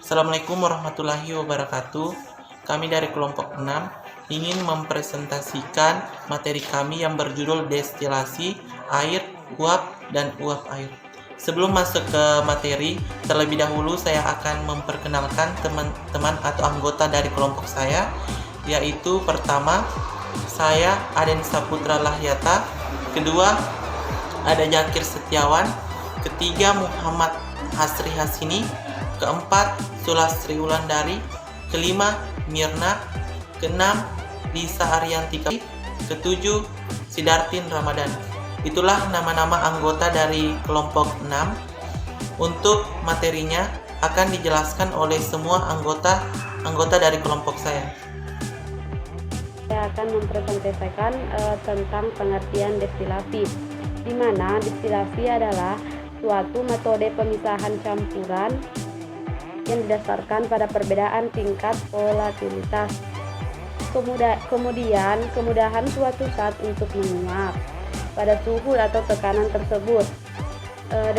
Assalamualaikum warahmatullahi wabarakatuh. Kami dari kelompok 6 ingin mempresentasikan materi kami yang berjudul destilasi air, uap, dan uap air. Sebelum masuk ke materi, terlebih dahulu saya akan memperkenalkan teman-teman atau anggota dari kelompok saya, yaitu pertama, saya Aden Saputra Lahyata, kedua ada Jakir Setiawan, ketiga Muhammad Hasri Hasini, keempat Sulastri Wulandari, kelima Mirna, keenam Lisa Arianti, ketujuh Sidartin Ramadan. Itulah nama-nama anggota dari kelompok 6. Untuk materinya akan dijelaskan oleh semua anggota dari kelompok saya. Saya akan mempresentasikan tentang pengertian destilasi, di mana destilasi adalah suatu metode pemisahan campuran yang didasarkan pada perbedaan tingkat volatilitas. Kemudian kemudahan suatu zat untuk menguap pada suhu atau tekanan tersebut.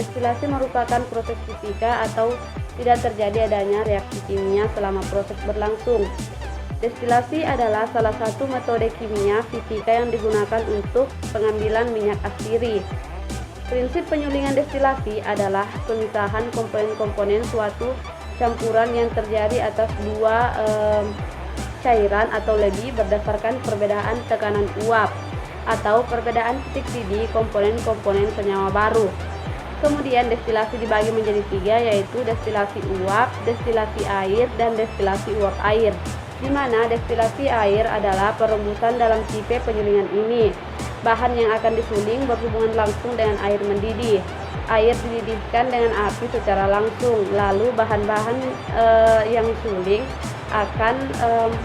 Destilasi merupakan proses fisika atau tidak terjadi adanya reaksi kimia selama proses berlangsung. Destilasi adalah salah satu metode kimia fisika yang digunakan untuk pengambilan minyak asiri. Prinsip penyulingan destilasi adalah pemisahan komponen-komponen suatu campuran yang terjadi atas dua cairan atau lebih berdasarkan perbedaan tekanan uap atau perbedaan titik didih komponen-komponen senyawa baru. Kemudian destilasi dibagi menjadi tiga, yaitu destilasi uap, destilasi air, dan destilasi uap air, di mana destilasi air adalah perebusan dalam tipe penyulingan ini. Bahan yang akan disuling berhubungan langsung dengan air mendidih. Air dididihkan dengan api secara langsung, lalu bahan-bahan yang suling akan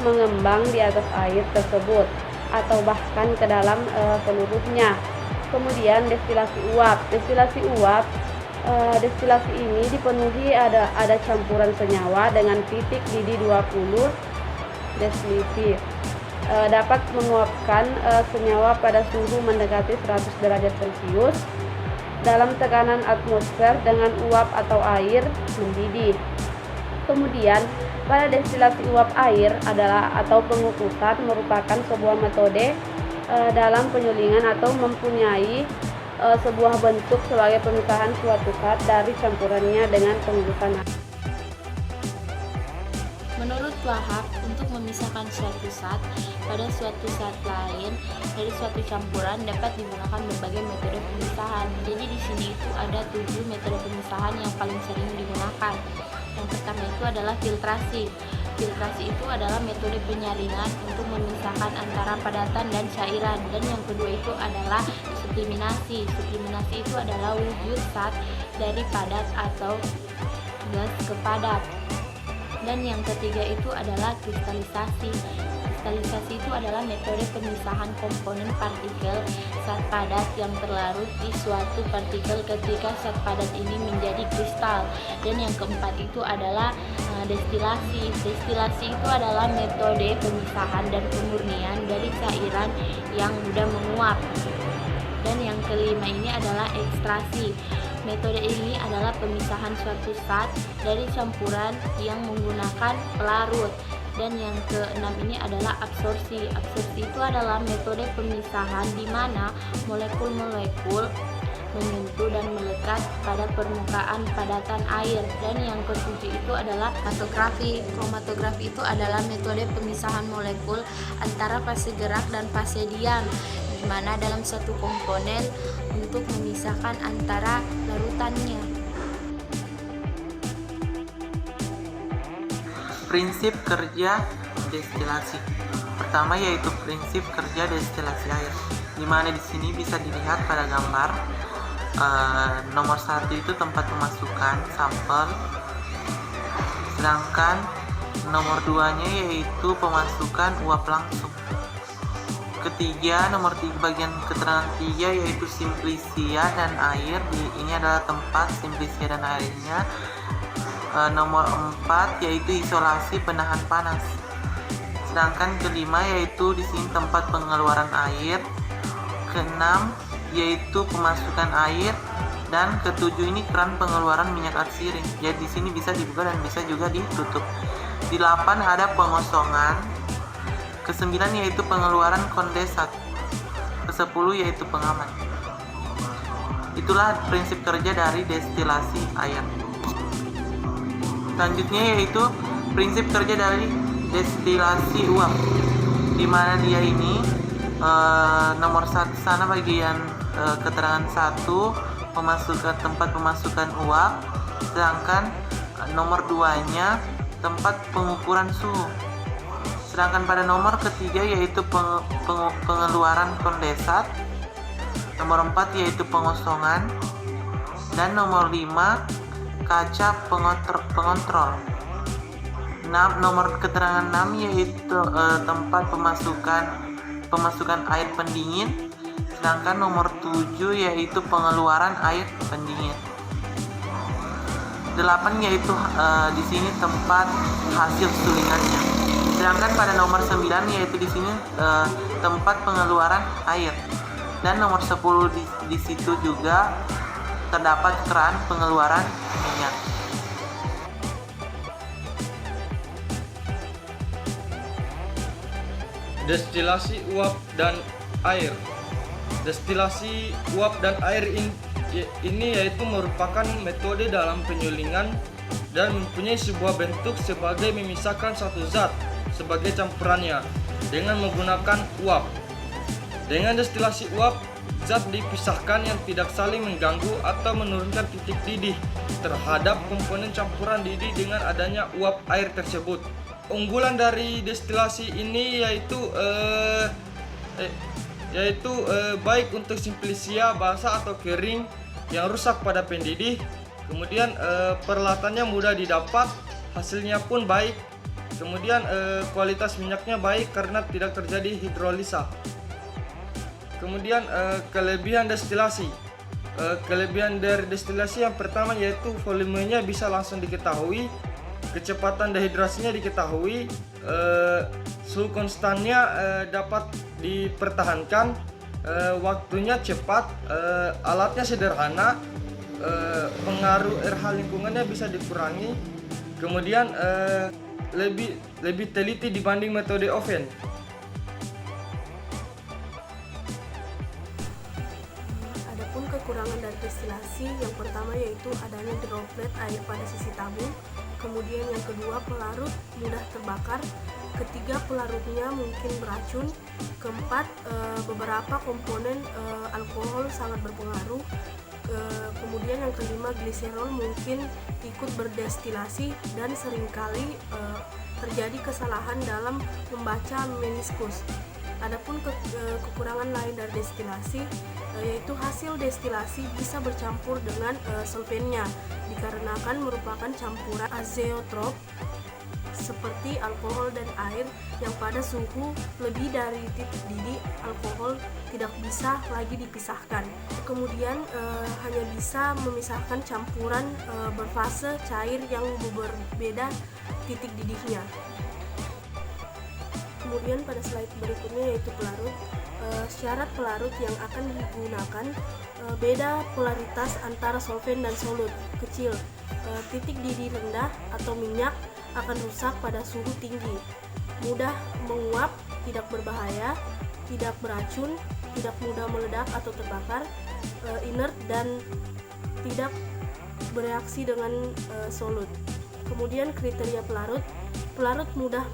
mengembang di atas air tersebut atau bahkan ke dalam seluruhnya. Kemudian destilasi uap. Destilasi ini dipenuhi ada campuran senyawa dengan titik didih 20 desiliter. Dapat menguapkan senyawa pada suhu mendekati 100 derajat Celcius dalam tekanan atmosfer dengan uap atau air mendidih. Kemudian pada destilasi uap air atau pengukusan merupakan sebuah metode dalam penyulingan atau mempunyai sebuah bentuk sebagai pemisahan suatu zat dari campurannya dengan pengukusan. Menurut Wahab, untuk memisahkan suatu zat pada suatu zat lain dari suatu campuran dapat digunakan berbagai metode pemisahan. Jadi di sini itu ada 7 metode pemisahan yang paling sering digunakan. Yang pertama itu adalah filtrasi. Filtrasi itu adalah metode penyaringan untuk memisahkan antara padatan dan cairan. Dan yang kedua itu adalah subliminasi. Subliminasi itu adalah wujud zat dari padat atau gas ke padat. Dan yang ketiga itu adalah kristalisasi. Kristalisasi itu adalah metode pemisahan komponen partikel zat padat yang terlarut di suatu partikel ketika zat padat ini menjadi kristal. Dan yang keempat itu adalah destilasi. Destilasi itu adalah metode pemisahan dan pemurnian dari cairan yang mudah menguap. Dan yang kelima ini adalah ekstraksi. Metode ini adalah pemisahan suatu zat dari campuran yang menggunakan pelarut. Dan yang keenam ini adalah absorpsi. Absorpsi itu adalah metode pemisahan di mana molekul-molekul menyentuh dan melekat pada permukaan padatan air. Dan yang ketujuh itu adalah kromatografi. Kromatografi itu adalah metode pemisahan molekul antara fase gerak dan fase diam, di mana dalam satu komponen untuk memisahkan antara larutannya. Prinsip kerja destilasi. Pertama yaitu prinsip kerja destilasi air, di mana di sini bisa dilihat pada gambar. Nomor 1 itu tempat pemasukan sampel, sedangkan nomor 2-nya yaitu pemasukan uap langsung. Ketiga, nomor 3 bagian keterangan 3 yaitu simplisia dan air. Ini adalah tempat simplisia dan airnya. Nomor 4 yaitu isolasi penahan panas. Sedangkan kelima yaitu di sini tempat pengeluaran air. Keenam yaitu pemasukan air, Dan ketujuh ini keran pengeluaran minyak atsiri. Jadi di sini bisa dibuka dan bisa juga ditutup. Di 8 ada pengosongan. Ke-9 yaitu pengeluaran kondensat. Ke-10 yaitu pengaman. Itulah prinsip kerja dari destilasi air. Selanjutnya yaitu prinsip kerja dari destilasi uap, di mana dia ini nomor 1 sana bagian keterangan 1 tempat pemasukan uap, sedangkan nomor 2-nya tempat pengukuran suhu. Sedangkan pada nomor ketiga yaitu pengeluaran kondensat, nomor 4 yaitu pengosongan, dan nomor 5 kaca pengontrol. Nomor keterangan 6 yaitu tempat pemasukan air pendingin, sedangkan nomor 7 yaitu pengeluaran air pendingin. 8 yaitu di sini tempat hasil sulingannya. Sedangkan pada nomor 9 yaitu di sini tempat pengeluaran air. Dan nomor 10 di situ juga terdapat keran pengeluaran minyak. Destilasi uap dan air. Destilasi uap dan air ini yaitu merupakan metode dalam penyulingan dan mempunyai sebuah bentuk sebagai memisahkan satu zat sebagai campurannya dengan menggunakan uap. Dengan destilasi uap, zat dipisahkan yang tidak saling mengganggu atau menurunkan titik didih terhadap komponen campuran didih dengan adanya uap air tersebut. Unggulan dari destilasi ini yaitu baik untuk simplisia basah atau kering yang rusak pada pendidih. Kemudian peralatannya mudah didapat, hasilnya pun baik. Kemudian kualitas minyaknya baik karena tidak terjadi hidrolisa. Kemudian kelebihan destilasi. Kelebihan dari destilasi yang pertama yaitu volumenya bisa langsung diketahui, kecepatan dehidrasinya diketahui, suhu konstannya dapat dipertahankan, waktunya cepat, alatnya sederhana, pengaruh RH lingkungannya bisa dikurangi, kemudian lebih teliti dibanding metode oven. Adapun kekurangan dari destilasi, yang pertama yaitu adanya droplet air pada sisi tabung. Kemudian yang kedua, pelarut mudah terbakar. Ketiga, pelarutnya mungkin beracun. Keempat, beberapa komponen alkohol sangat berpengaruh. Kemudian yang kelima, gliserol mungkin ikut berdestilasi dan seringkali terjadi kesalahan dalam membaca meniskus. Adapun kekurangan lain dari destilasi yaitu hasil destilasi bisa bercampur dengan solvennya dikarenakan merupakan campuran azeotrop seperti alkohol dan air yang pada suhu lebih dari titik didih alkohol tidak bisa lagi dipisahkan. Kemudian hanya bisa memisahkan campuran berfase cair yang berbeda titik didihnya. Kemudian pada slide berikutnya yaitu pelarut. Syarat pelarut yang akan digunakan beda polaritas antara solvent dan solut kecil. Titik didih rendah atau minyak akan rusak pada suhu tinggi, mudah menguap, tidak berbahaya, tidak beracun, tidak mudah meledak atau terbakar, inert dan tidak bereaksi dengan solut. Kemudian kriteria pelarut. Pelarut mudah.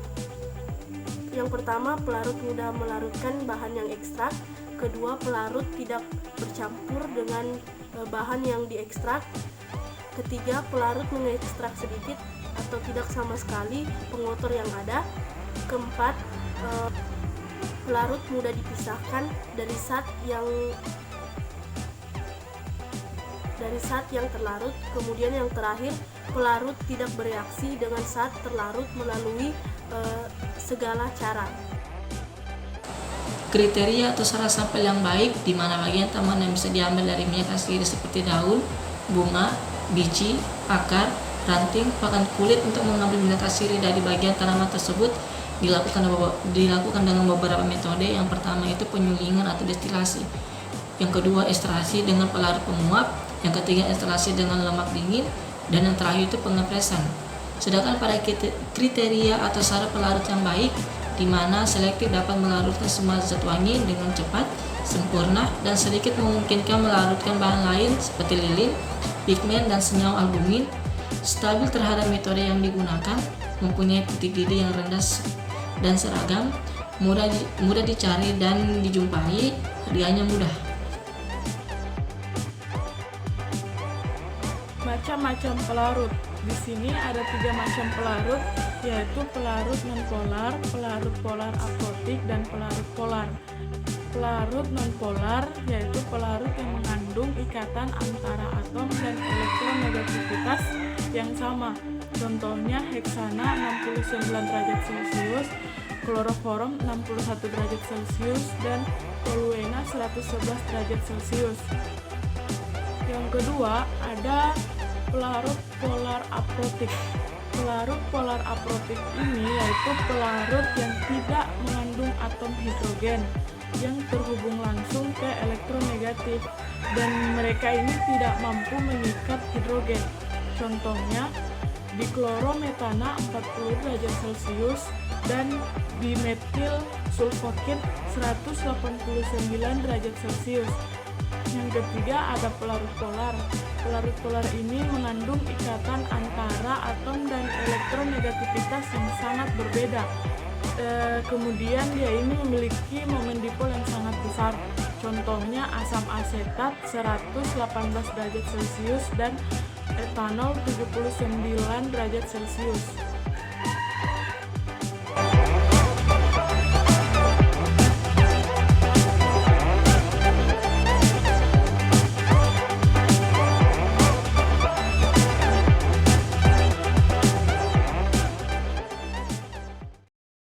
Yang pertama, pelarut mudah melarutkan bahan yang ekstrak. Kedua, pelarut tidak bercampur dengan bahan yang diekstrak. Ketiga, pelarut mengekstrak sedikit atau tidak sama sekali pengotor yang ada. Keempat, pelarut mudah dipisahkan dari zat yang terlarut. Kemudian yang terakhir, pelarut tidak bereaksi dengan zat terlarut melalui segala cara. Kriteria atau syarat sampel yang baik, di mana bagian tanaman yang bisa diambil dari minyak asli seperti daun, bunga, biji, akar, ranting, bahkan kulit. Untuk mengambil minyak asli dari bagian tanaman tersebut dilakukan dengan beberapa metode. Yang pertama itu penyulingan atau destilasi. Yang kedua ekstraksi dengan pelarut penguap. yang ketiga instalasi dengan lemak dingin, dan yang terakhir itu pengepresan. Sedangkan pada kriteria atau syarat pelarut yang baik, di mana selektif dapat melarutkan semua zat wangi dengan cepat, sempurna, dan sedikit memungkinkan melarutkan bahan lain seperti lilin, pigmen, dan senyawa albumin, stabil terhadap metode yang digunakan, mempunyai titik didih yang rendah dan seragam, mudah dicari dan dijumpai, harganya mudah. Macam-macam pelarut. Di sini ada 3 macam pelarut, yaitu pelarut nonpolar, pelarut polar aprotik, dan pelarut polar. Pelarut nonpolar yaitu pelarut yang mengandung ikatan antara atom dan elektronegativitas yang sama. Contohnya heksana 69 derajat Celcius, kloroform 61 derajat Celcius, dan toluena 111 derajat Celcius. Yang kedua ada pelarut polar aprotik. Pelarut polar aprotik ini yaitu pelarut yang tidak mengandung atom hidrogen yang terhubung langsung ke elektronegatif, dan mereka ini tidak mampu mengikat hidrogen. Contohnya diklorometana 40 derajat Celcius dan dimetil sulfokit 189 derajat Celcius. Yang ketiga ada pelarut polar. Pelarut polar ini mengandung ikatan antara atom dan elektronegativitas yang sangat berbeda. Kemudian dia ini memiliki momen dipol yang sangat besar. Contohnya asam asetat 118 derajat Celcius dan etanol 79 derajat Celcius.